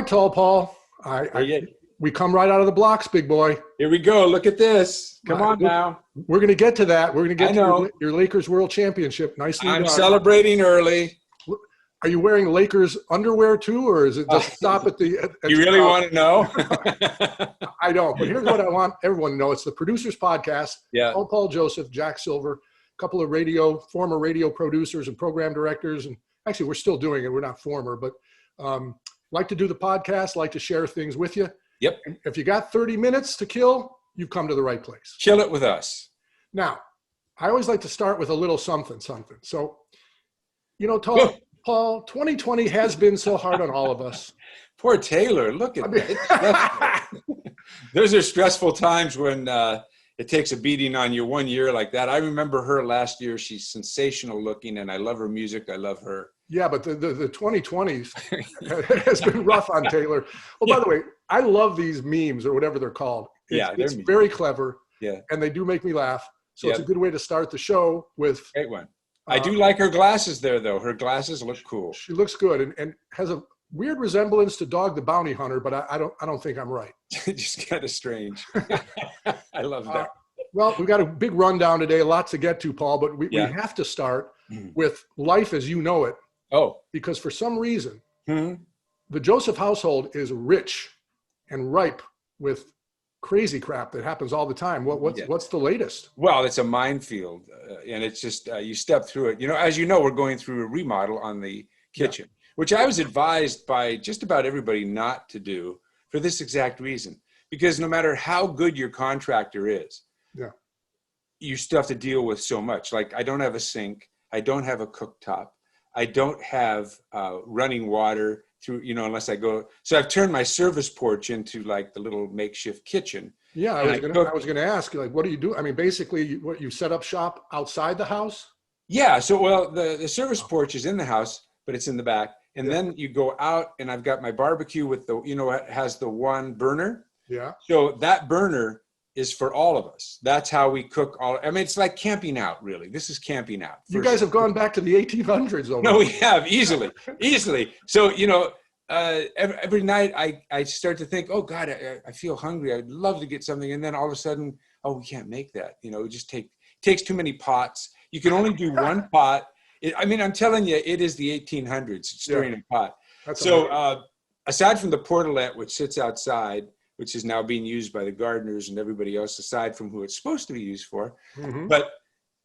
right, Tall Paul. We come right out of the blocks, big boy. Here we go. Look at this. Come on now. We're going to get to that. We're going to get to your Lakers World Championship. Nicely done. I'm celebrating early. Are you wearing Lakers underwear too, or is it just stop at the? You really want to know? I don't. But here's what I want everyone to know: it's the Producers Podcast. Yeah. Paul Joseph, Jack Silver, a couple of former radio producers and program directors, and actually we're still doing it. We're not former, but like to do the podcast, like to share things with you. Yep. And if you got 30 minutes to kill, you've come to the right place. Chill it with us. Now, I always like to start with a little something. So, Paul, 2020 has been so hard on all of us. Poor Taylor. Look at that. Those are stressful times when it takes a beating on you 1 year like that. I remember her last year. She's sensational looking, and I love her music. I love her. Yeah, but the 2020s has been rough on Taylor. Well, by the way, I love these memes or whatever they're called. It's very clever. Yeah. And they do make me laugh. So it's a good way to start the show with. Great one. I do like her glasses there, though. Her glasses look cool. She looks good and has a weird resemblance to Dog the Bounty Hunter, but I don't think I'm right. Just kind of strange. I love that. Well, we've got a big rundown today, a lot to get to, Paul, but we have to start with life as you know it. Oh. Because for some reason, the Joseph household is rich and ripe with crazy crap that happens all the time. What's the latest? Well, it's a minefield, and it's just you step through it. As you know, we're going through a remodel on the kitchen, which I was advised by just about everybody not to do for this exact reason. Because no matter how good your contractor is, you still have to deal with so much. Like, I don't have a sink. I don't have a cooktop. I don't have running water through, unless I go. So I've turned my service porch into like the little makeshift kitchen. Yeah, I was going to ask, like, what do you do? I mean, basically, you set up shop outside the house? Yeah. So, the service porch is in the house, but it's in the back. And then you go out, and I've got my barbecue with it has the one burner. Yeah. So that burner is for all of us. That's how we cook it's like camping out, really. This is camping out. You guys have gone back to the 1800s. No, we have, easily. So, every night I start to think, oh God, I feel hungry. I'd love to get something. And then all of a sudden, oh, we can't make that. It just takes too many pots. You can only do one pot. I'm telling you, it is the 1800s, stirring a pot. Aside from the portalette, which sits outside, which is now being used by the gardeners and everybody else, aside from who it's supposed to be used for. But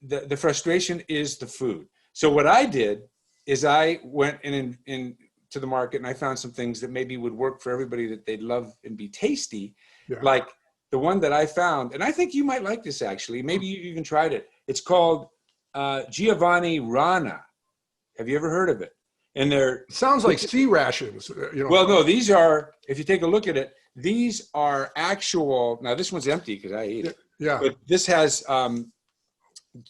the frustration is the food. So what I did is I went in to the market, and I found some things that maybe would work for everybody, that they'd love and be tasty. Like the one that I found, and I think you might like this actually. Maybe you even tried it. It's called Giovanni Rana. Have you ever heard of it? And sounds like sea rations. Well, no, these are, if you take a look at it, these are actual. Now this one's empty because I ate it. Yeah. But this has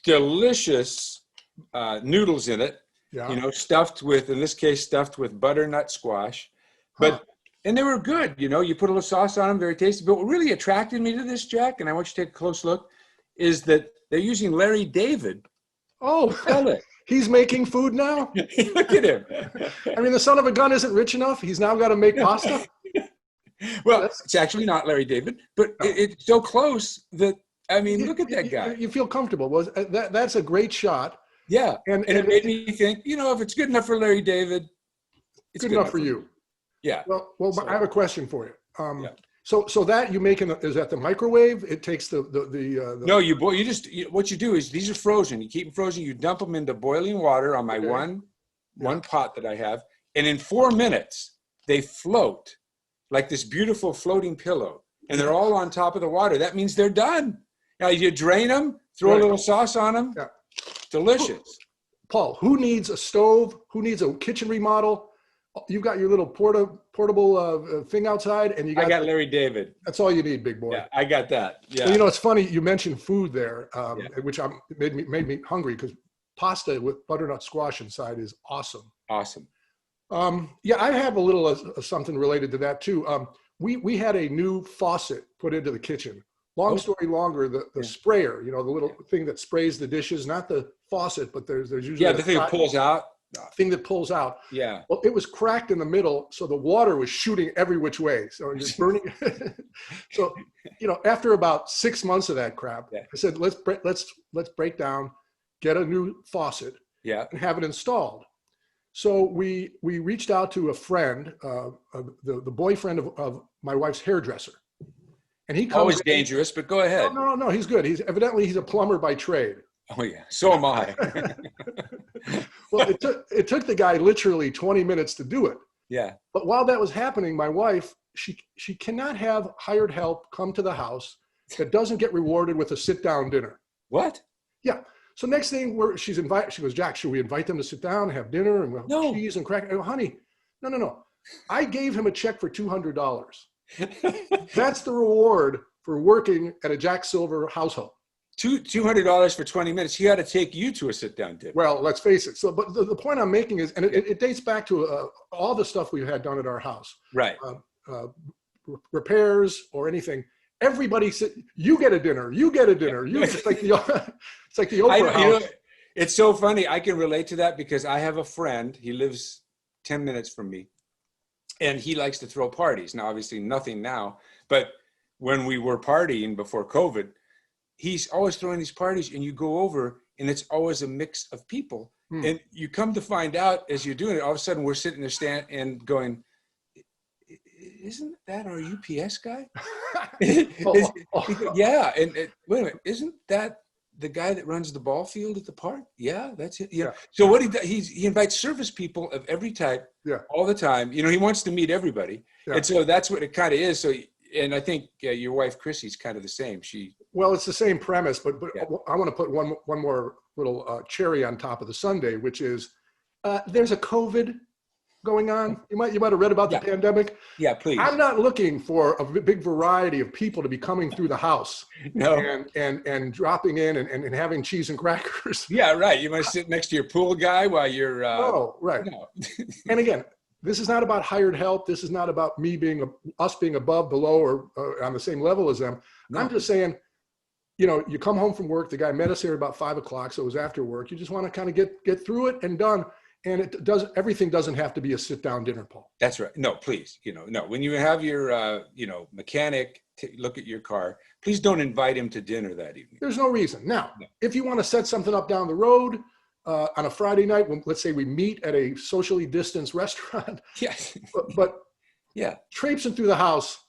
delicious noodles in it. Yeah. Stuffed with, in this case, butternut squash. And they were good. You put a little sauce on them, very tasty. But what really attracted me to this, Jack, and I want you to take a close look, is that they're using Larry David. Oh, he's making food now? Look at him. The son of a gun isn't rich enough. He's now got to make pasta. Well, it's actually not Larry David, but it's so close that, look at that guy. You feel comfortable. That's a great shot. Yeah. And it made me think, if it's good enough for Larry David, it's good enough for you. Yeah. Well, I have a question for you. So that you make is that the microwave? It takes the No, what you do is, these are frozen. You keep them frozen. You dump them into boiling water on my one pot that I have. And in 4 minutes, they float like this beautiful floating pillow, and they're all on top of the water. That means they're done. Now you drain them, throw a little sauce on them. Yeah. Delicious. Paul, who needs a stove? Who needs a kitchen remodel? You've got your little portable thing outside, and I got Larry David. That's all you need, big boy. Yeah, I got that. Yeah. Well, it's funny you mentioned food there, which made me hungry, because pasta with butternut squash inside is awesome. Awesome. I have a little something related to that too. We had a new faucet put into the kitchen. Long story longer, the sprayer, the little thing that sprays the dishes, not the faucet, but there's usually the thing that pulls out. thing that pulls out. Yeah. Well, it was cracked in the middle, so the water was shooting every which way. So it was burning. So, after about 6 months of that crap, Yeah. I said, let's break down, get a new faucet, Yeah. and have it installed. So we reached out to a friend, the boyfriend of my wife's hairdresser, and he comes Always in. dangerous, but go ahead. No, he's good. He's a plumber by trade. Oh yeah, so am I. Well, it took the guy literally 20 minutes to do it. Yeah. But while that was happening, my wife, she cannot have hired help come to the house that doesn't get rewarded with a sit-down dinner. What? Yeah. So next thing she goes, Jack, should we invite them to sit down and have dinner and No. cheese and crack? I go, honey, no. I gave him a check for $200. That's the reward for working at a Jack Silver household. $200 for 20 minutes. He got to take you to a sit-down dinner. Well, let's face it. So, but the point I'm making is, and it dates back to all the stuff we've had done at our house. Right. Repairs or anything. Everybody said, "You get a dinner. You get a dinner." It's like the Oprah house. It's so funny. I can relate to that because I have a friend. He lives 10 minutes from me, and he likes to throw parties. Now, obviously, nothing now, but when we were partying before COVID, he's always throwing these parties, and you go over, and it's always a mix of people. And you come to find out as you're doing it, all of a sudden we're sitting there and going, isn't that our UPS guy? Yeah. And wait a minute, isn't that the guy that runs the ball field at the park? Yeah, that's it. Yeah. So what he does, he invites service people of every type all the time. He wants to meet everybody. Yeah. And so that's what it kind of is. So, and I think your wife, Chrissy's kind of the same. Well, it's the same premise, but yeah. I want to put one more little cherry on top of the sundae, which is there's a COVID going on. You might have read about the pandemic. Yeah, please. I'm not looking for a big variety of people to be coming through the house and dropping in and having cheese and crackers. Yeah, right. You might sit next to your pool guy while you're. Oh, right. And again, this is not about hired help. This is not about me us being above, below, or on the same level as them. No. I'm just saying, you come home from work. The guy met us here about 5 o'clock, so it was after work. You just want to kind of get through it and done. And everything doesn't have to be a sit-down dinner, Paul. That's right. No, please, no. When you have your, mechanic look at your car, please don't invite him to dinner that evening. There's no reason. Now, if you want to set something up down the road on a Friday night, when let's say we meet at a socially distanced restaurant. Yes. But traipsing through the house,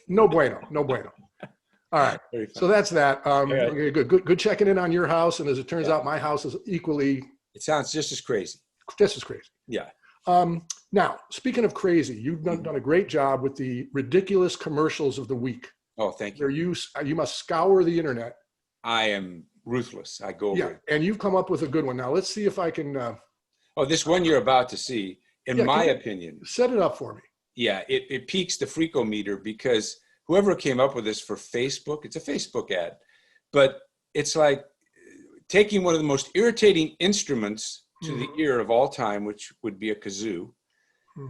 no bueno. All right. So that's that. Okay, good checking in on your house. And as it turns out, my house is equally. It sounds just as crazy. Just as crazy. Yeah. Now, speaking of crazy, you've done a great job with the ridiculous commercials of the week. Oh, thank you. You must scour the internet. I am ruthless. I go over it. And you've come up with a good one. Now, let's see if I can. This one you're about to see, in my opinion. Set it up for me. Yeah, it peaks the freakometer because whoever came up with this for Facebook, it's a Facebook ad, but it's like taking one of the most irritating instruments to the ear of all time, which would be a kazoo,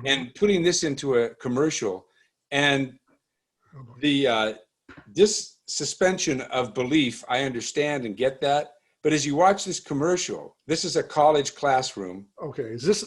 and putting this into a commercial, and the suspension of belief, I understand and get that, but as you watch this commercial, this is a college classroom. Okay, is this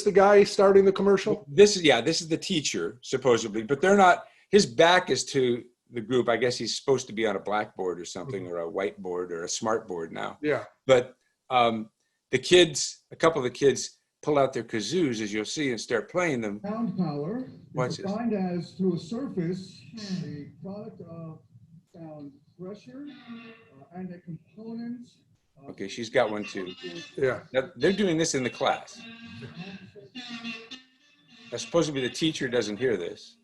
the guy starting the commercial? This is the teacher supposedly, but they're not. His back is to the group. I guess he's supposed to be on a blackboard or something, or a whiteboard or a smart board now. Yeah, but a couple of the kids pull out their kazoos, as you'll see, and start playing them. Sound power is defined as through a surface, the product of sound pressure and a component. Okay, she's got one too. Yeah. Now, they're doing this in the class. Now, supposedly the teacher doesn't hear this.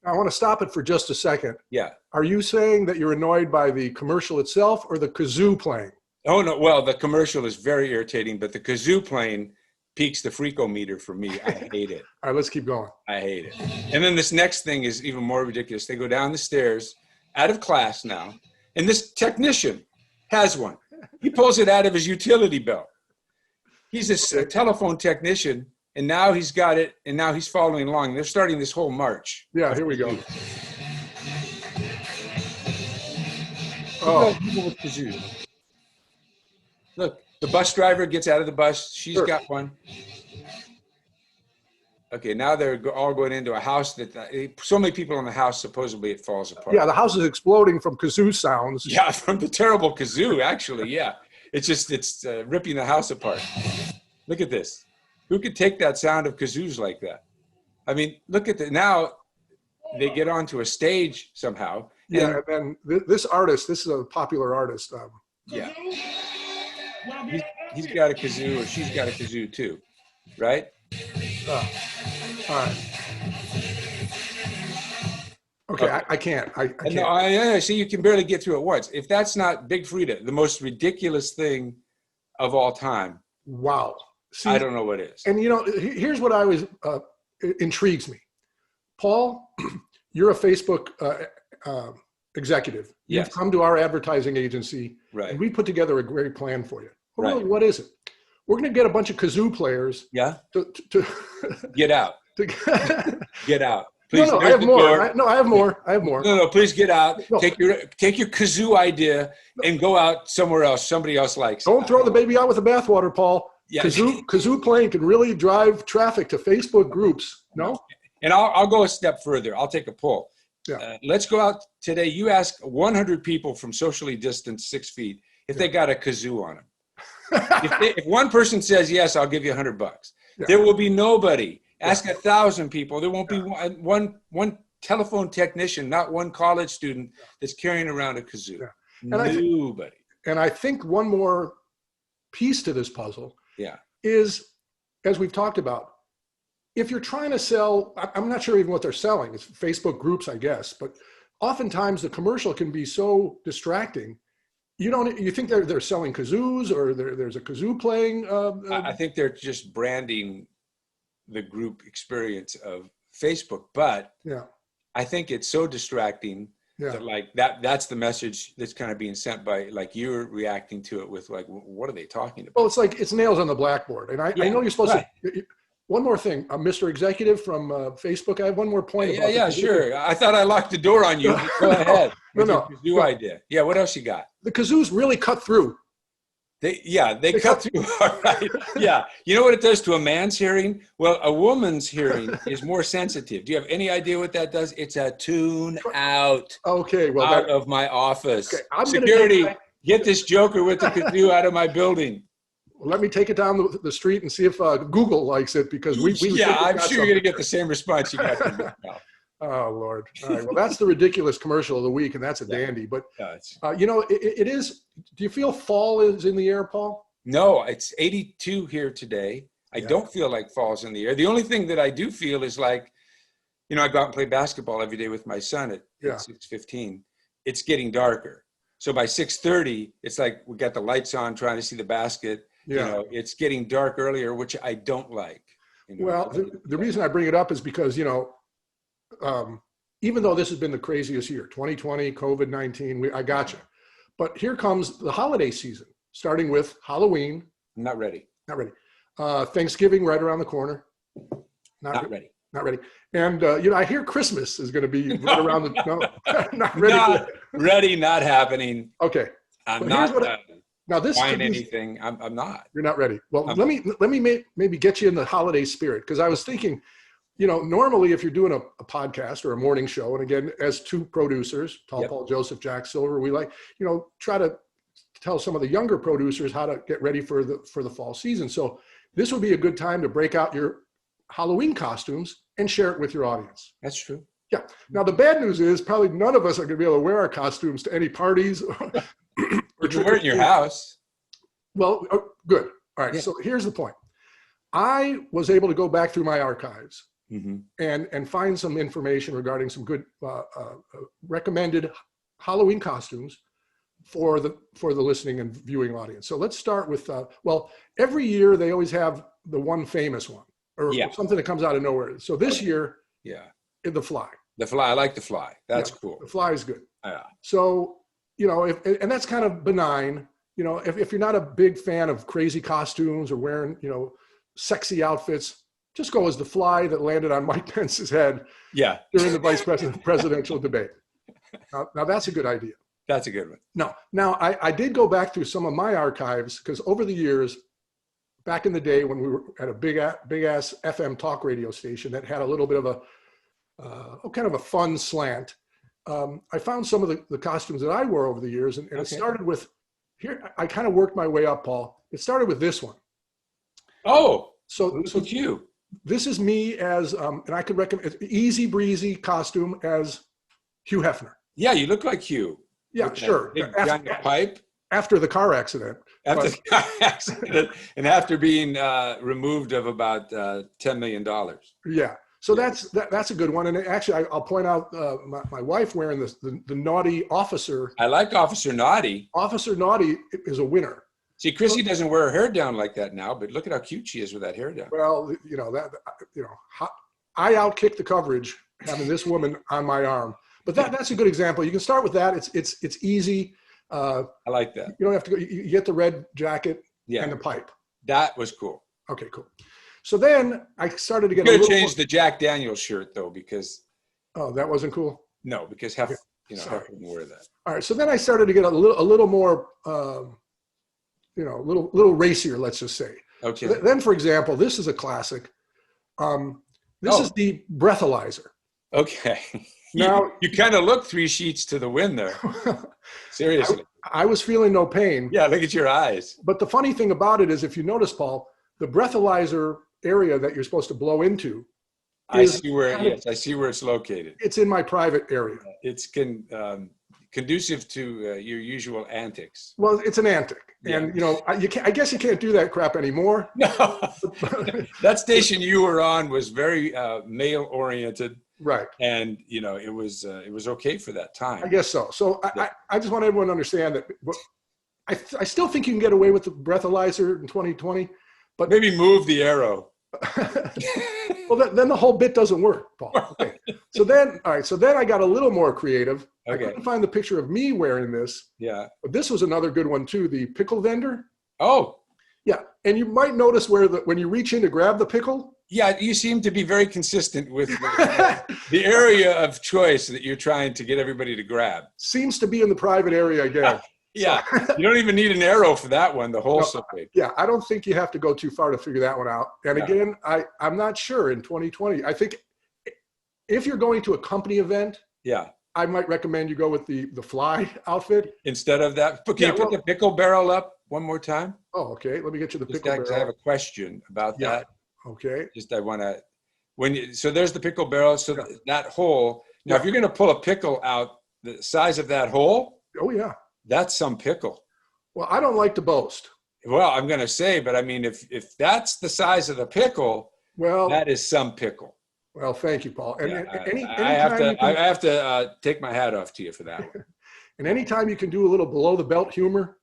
I want to stop it for just a second. Yeah. Are you saying that you're annoyed by the commercial itself or the kazoo playing? Oh, no. Well, the commercial is very irritating, but the kazoo playing peaks the freakometer for me. I hate it. All right, let's keep going. I hate it. And then this next thing is even more ridiculous. They go down the stairs, out of class now, and this technician has one. He pulls it out of his utility belt. He's a telephone technician, and now he's got it, and now he's following along. They're starting this whole march. Yeah, here we go. Oh. Look, The bus driver gets out of the bus. She's Sure. got one. Okay, now they're all going into a house that so many people in the house, supposedly it falls apart. Yeah, the house is exploding from kazoo sounds. Yeah, from the terrible kazoo, actually. Yeah, it's ripping the house apart. Look at this. Who could take that sound of kazoos like that? I mean, look at that. Now they get onto a stage somehow. Yeah, and then this artist, this is a popular artist. Yeah, he's got a kazoo, or she's got a kazoo too, right? All right. Okay, I can't. I can't. No, I see. You can barely get through it once. If that's not Big Frida, the most ridiculous thing of all time, Wow. See, I don't know what is. And here's what I was intrigues me. Paul, you're a Facebook executive. Yes. You've come to our advertising agency, Right. and we put together a great plan for you. Well, Right. really, what is it? We're going to get a bunch of kazoo players. Yeah. To Get out. Get out. Please. No, I There's have the more. door. I have more. I have more. No, please get out. No. Take your kazoo idea and go out somewhere else. Somebody else likes it. Don't throw the baby out with the bathwater, Paul. Yeah. Kazoo playing can really drive traffic to Facebook groups. No? And I'll go a step further. I'll take a poll. Yeah. Let's go out today. You ask 100 people from socially distanced 6 feet if they got a kazoo on them. If one person says yes, I'll give you $100. Yeah. There will be nobody. Ask 1,000 people. There won't be one telephone technician, not one college student that's carrying around a kazoo. Yeah. Nobody. And I think one more piece to this puzzle Yeah. is, as we've talked about, if you're trying to sell, I'm not sure even what they're selling. It's Facebook groups, I guess, but oftentimes the commercial can be so distracting. You think they're selling kazoos, or there's a kazoo playing? I think they're just branding the group experience of Facebook, but Yeah. I think it's so distracting Yeah. that that's the message that's kind of being sent by, like, you're reacting to it with, like, what are they talking about? Well, it's nails on the blackboard. And I know you're supposed right. to. One more thing, Mr. Executive from Facebook, I have one more point. About Yeah, sure. I thought I locked the door on you. Go ahead. No, with your kazoo idea. Yeah, what else you got? The kazoos really cut through. They cut through. All right. Yeah. You know what it does to a man's hearing? Well, a woman's hearing is more sensitive. Do you have any idea what that does? It's a tune out. Okay, well, out of my office. Okay, I'm gonna Security, take get this joker with the kazoo out of my building. let me take it down the street and see if Google likes it, because we Yeah, I'm sure you're going to get the same response you got from me. Oh, Lord. All right. Well, that's the ridiculous commercial of the week, and that's a dandy. But, it is. Do you feel fall is in the air, Paul? No, it's 82 here today. I don't feel like fall's in the air. The only thing that I do feel is like, I go out and play basketball every day with my son at 6:15. It's getting darker. So by 6:30, it's like we got the lights on trying to see the basket. Yeah. It's getting dark earlier, which I don't like. Well, the reason I bring it up is because, even though this has been the craziest year, 2020, COVID-19, I got you. But here comes the holiday season, starting with Halloween. I'm not ready. Not ready. Thanksgiving right around the corner. Not ready. Not ready. And, I hear Christmas is going to be right around the, no, not ready. Not ready, not happening. Okay. I'm Well, not now this buying anything. I'm not. You're not ready. Well, let me maybe get you in the holiday spirit, because I was thinking, normally if you're doing a podcast or a morning show, and again, as two producers, Paul Joseph, Jack Silver, we like, try to tell some of the younger producers how to get ready for the fall season. So this would be a good time to break out your Halloween costumes and share it with your audience. That's true. Yeah. Now the bad news is probably none of us are going to be able to wear our costumes to any parties. But you wear it in your house. Well, good. All right. Yeah. So here's the point. I was able to go back through my archives and find some information regarding some good recommended Halloween costumes for the listening and viewing audience. So let's start with, every year they always have the one famous one, or something that comes out of nowhere. So this year, the Fly. The Fly. I like the Fly. That's cool. The Fly is good. Yeah. So, and that's kind of benign. If you're not a big fan of crazy costumes or wearing, sexy outfits, just go as the Fly that landed on Mike Pence's head during the vice presidential debate. Now that's a good idea. That's a good one. No. Now, I did go back through some of my archives because over the years, back in the day when we were at a big ass FM talk radio station that had a little bit of kind of a fun slant, I found some of the costumes that I wore over the years, and it started with, here, I kind of worked my way up, Paul. It started with this one. Oh, so you. This is me as, and I could recommend, easy breezy costume as Hugh Hefner. Yeah, you look like Hugh. Yeah, sure. Big giant pipe. After the car accident. After the car accident, and after being removed of about $10 million. Yeah. So that's a good one. And actually, I'll point out my wife wearing the naughty officer. I like Officer Naughty. Officer Naughty is a winner. See, Chrissy doesn't wear her hair down like that now, but look at how cute she is with that hair down. Well, I outkick the coverage having this woman on my arm. But that's a good example. You can start with that. It's easy. I like that. You don't have to go. You get the red jacket and the pipe. That was cool. Okay, cool. So then I started to get. You could have changed the Jack Daniels shirt though, because. Oh, that wasn't cool. No, because Hef wouldn't wear that. All right, so then I started to get a little more, little racier. Let's just say. Okay. So then, for example, this is a classic. This is the breathalyzer. Okay. Now you kind of look 3 sheets to the wind there. Seriously. I was feeling no pain. Yeah, look at your eyes. But the funny thing about it is, if you notice, Paul, the breathalyzer area that you're supposed to blow into. I see where it's located. It's in my private area. It's conducive to your usual antics. Well, it's an antic. Yeah. And, I guess you can't do that crap anymore. No. That station you were on was very male-oriented. Right. And, it was okay for that time. I guess so. So I just want everyone to understand that I still think you can get away with the breathalyzer in 2020. But maybe move the arrow. Well, then the whole bit doesn't work, Paul. Okay. So then I got a little more creative. Okay. I couldn't find the picture of me wearing this. Yeah. But this was another good one too, the Pickle Vendor. Oh. Yeah. And you might notice when you reach in to grab the pickle. Yeah, you seem to be very consistent with the area of choice that you're trying to get everybody to grab. Seems to be in the private area again. Yeah, you don't even need an arrow for that one, the whole subject. Yeah, I don't think you have to go too far to figure that one out. And again, I'm not sure in 2020. I think if you're going to a company event, I might recommend you go with the fly outfit. Instead of that. Can you put the pickle barrel up one more time? Oh, okay. Let me get you the pickle barrel. I have a question about that. Okay. I want to, so there's the pickle barrel. So that hole, now if you're going to pull a pickle out the size of that hole. Oh, yeah. That's some pickle. Well, I don't like to boast. Well, I'm going to say, but I mean, if that's the size of the pickle, that is some pickle. Well, thank you, Paul. And I have to take my hat off to you for that one. And anytime you can do a little below the belt humor,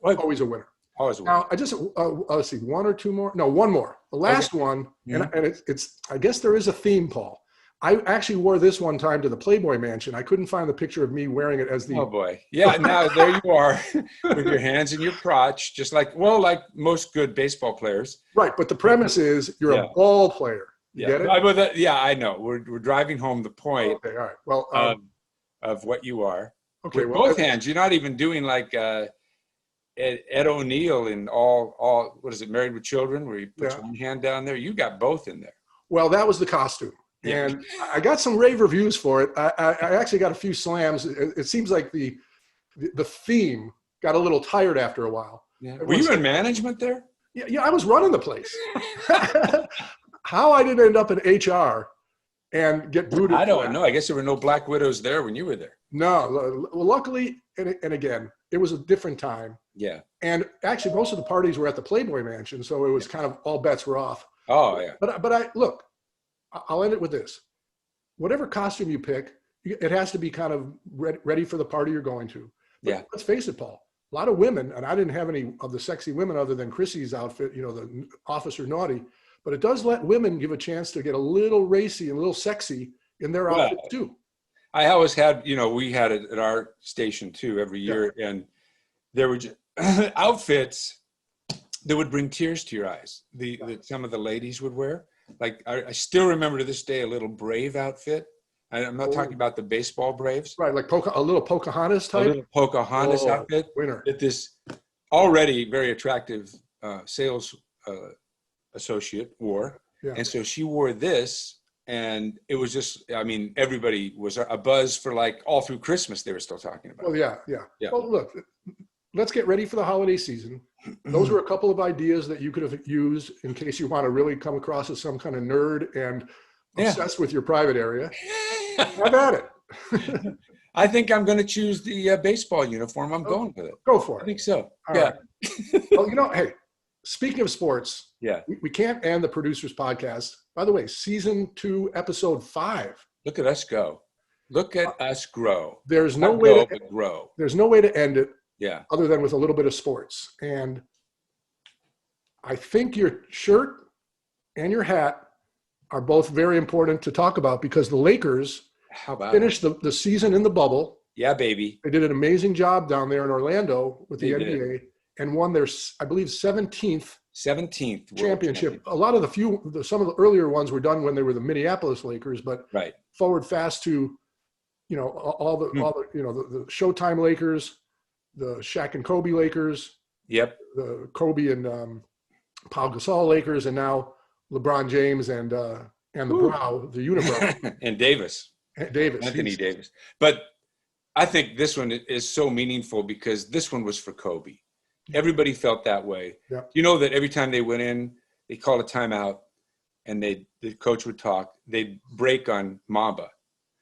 always a winner. Always a winner. Now, I just let's see, one or two more. No, one more. The last one, and it's. I guess there is a theme, Paul. I actually wore this one time to the Playboy Mansion. I couldn't find the picture of me wearing it as the. Oh boy! Yeah, now there you are with your hands in your crotch, just like most good baseball players. Right, but the premise is you're a ball player. You get it? I know. We're driving home the point. Okay, all right. Well, of what you are. Okay, with both hands. You're not even doing like Ed O'Neill in all. What is it? Married with Children, where you put one hand down there. You got both in there. Well, that was the costume. And I got some rave reviews for it. I actually got a few slams. It seems like the theme got a little tired after a while. Yeah. Were you in management there? Yeah, I was running the place. How I didn't end up in HR and get booted. I don't know. I guess there were no black widows there when you were there. No. Well, luckily, and again, it was a different time. Yeah. And actually, most of the parties were at the Playboy Mansion, so it was kind of all bets were off. Oh, yeah. But I look. I'll end it with this. Whatever costume you pick, it has to be kind of ready for the party you're going to. But let's face it, Paul. A lot of women, and I didn't have any of the sexy women other than Chrissy's outfit, the Officer Naughty, but it does let women give a chance to get a little racy and a little sexy in their outfit too. I always had, we had it at our station too every year, and there were outfits that would bring tears to your eyes. That some of the ladies would wear. Like I still remember to this day a little Brave outfit I'm not talking about the baseball Braves. Right, like a little Pocahontas A type. little Pocahontas outfit Winner. that this already very attractive sales associate wore. Yeah. And so she wore this, and it was just, I mean, everybody was a buzz for like all through Christmas. They were still talking about. Well, yeah. Yeah. Well, look, let's get ready for the holiday season. Those are a couple of ideas that you could have used in case you want to really come across as some kind of nerd and obsessed with your private area. Have at it. I think I'm going to choose the baseball uniform. I'm going with it. Go for it. I think so. All yeah. Right. Well, hey, speaking of sports, yeah, we can't end the Producers Podcast. By the way, season 2, episode 5. Look at us go. Look at us grow. There's no Not way go, to but grow. There's no way to end it. Yeah. Other than with a little bit of sports. And I think your shirt and your hat are both very important to talk about because the Lakers finished the season in the bubble. Yeah, baby. They did an amazing job down there in Orlando with the They NBA did. and won their, I believe, 17th 17th championship. A lot of some of the earlier ones were done when they were the Minneapolis Lakers, but right. forward fast to, all the the Showtime Lakers, the Shaq and Kobe Lakers. Yep. The Kobe and Pau Gasol Lakers, and now LeBron James and the Brow, the Unibrow. And Davis. Anthony Davis. But I think this one is so meaningful because this one was for Kobe. Everybody felt that way. Yeah. You know that every time they went in, they called a timeout, and the coach would talk. They'd break on Mamba.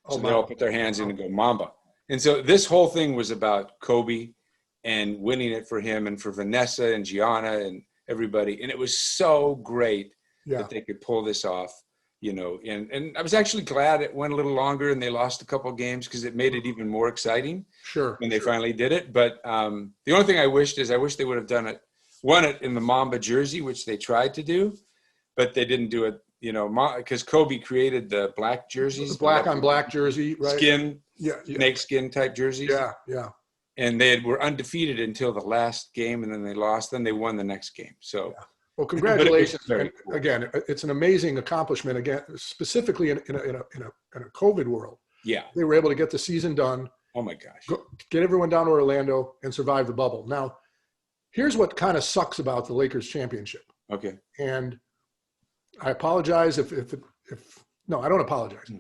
So they all put their hands in and go, Mamba. And so this whole thing was about Kobe and winning it for him and for Vanessa and Gianna and everybody. And it was so great that they could pull this off, and I was actually glad it went a little longer and they lost a couple of games because it made it even more exciting. Sure. When they finally did it. But the only thing I wish they would have won it in the Mamba jersey, which they tried to do, but they didn't do it, because Kobe created the black jerseys. The black on black jersey, right? Skin, snake skin type jerseys. Yeah. And they were undefeated until the last game, and then they lost. Then they won the next game. So, well, congratulations! Cool. Again, it's an amazing accomplishment. Again, specifically in a COVID world. Yeah, they were able to get the season done. Oh my gosh! Get everyone down to Orlando and survive the bubble. Now, here's what kind of sucks about the Lakers championship. Okay. And I apologize if no, I don't apologize.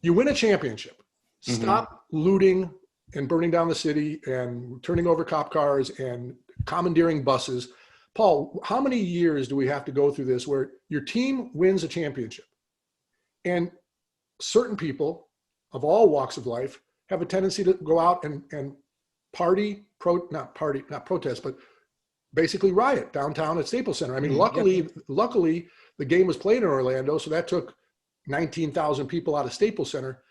You win a championship. Stop looting and burning down the city and turning over cop cars and commandeering buses. Paul, how many years do we have to go through this where your team wins a championship and certain people of all walks of life have a tendency to go out and not protest, but basically riot downtown at Staples Center. I mean, luckily the game was played in Orlando, so that took 19,000 people out of Staples Center.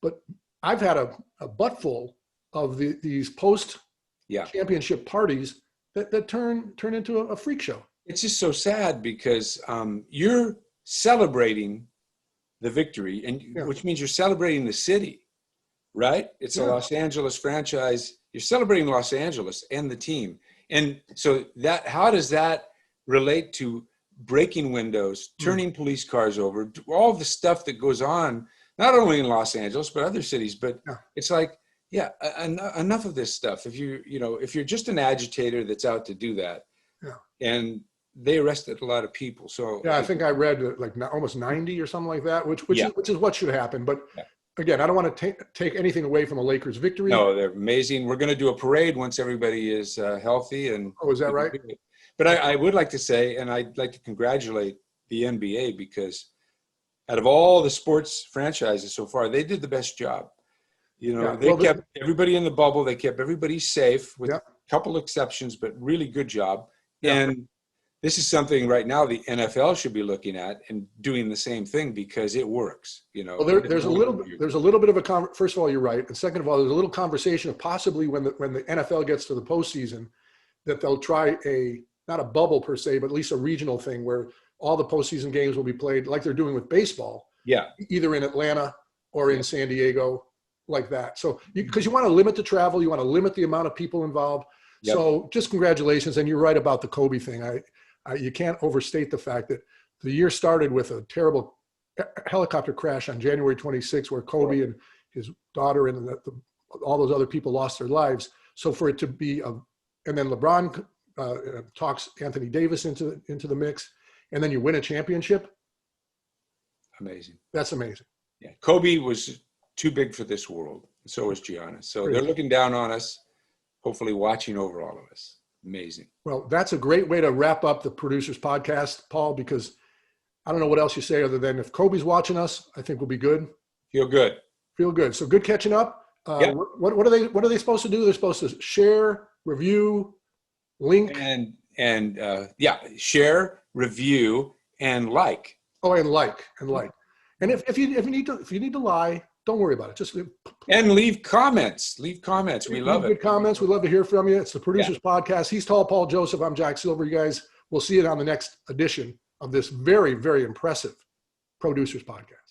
But I've had a butt full of these post-championship parties that turn into a freak show. It's just so sad because you're celebrating the victory, and which means you're celebrating the city, right? It's a Los Angeles franchise. You're celebrating Los Angeles and the team. And so how does that relate to breaking windows, turning police cars over, all the stuff that goes on, not only in Los Angeles, but other cities. But it's like, enough of this stuff. If you're just an agitator that's out to do that, and they arrested a lot of people. So I think I read almost 90 or something like that, which is what should happen. But again, I don't want to take anything away from the Lakers' victory. No, they're amazing. We're going to do a parade once everybody is healthy. And is that right? But I would like to say, and I'd like to congratulate the NBA because out of all the sports franchises so far, they did the best job. They kept everybody in the bubble. They kept everybody safe with a couple exceptions, but really good job. And this is something right now the NFL should be looking at and doing the same thing because it works. Well, there's a little bit of a first of all, you're right, and second of all, there's a little conversation of possibly when the NFL gets to the postseason that they'll try not a bubble per se, but at least a regional thing where all the postseason games will be played like they're doing with baseball. Yeah, either in Atlanta or in San Diego, like that. So because you want to limit the travel, you want to limit the amount of people involved. Yep. So just congratulations, and you're right about the Kobe thing. You can't overstate the fact that the year started with a terrible helicopter crash on January 26th, where Kobe and his daughter and all those other people lost their lives. So for it to be and then LeBron talks Anthony Davis into the mix, and then you win a championship. Amazing. That's amazing. Yeah, Kobe was too big for this world. So was Giannis. So they're looking down on us, hopefully watching over all of us. Amazing. Well, that's a great way to wrap up the Producers Podcast, Paul, because I don't know what else you say other than if Kobe's watching us, I think we'll be good. Feel good. Feel good. So good catching up. Yep. What are they supposed to do? They're supposed to share, review, link, and share, review, and like. Oh, and like. And if you need to lie, don't worry about it. Just and leave comments. Leave comments. We love it. Good comments. We love to hear from you. It's the Producers Podcast. He's Tall Paul Joseph. I'm Jack Silver. You guys, we'll see you on the next edition of this very, very impressive Producers Podcast.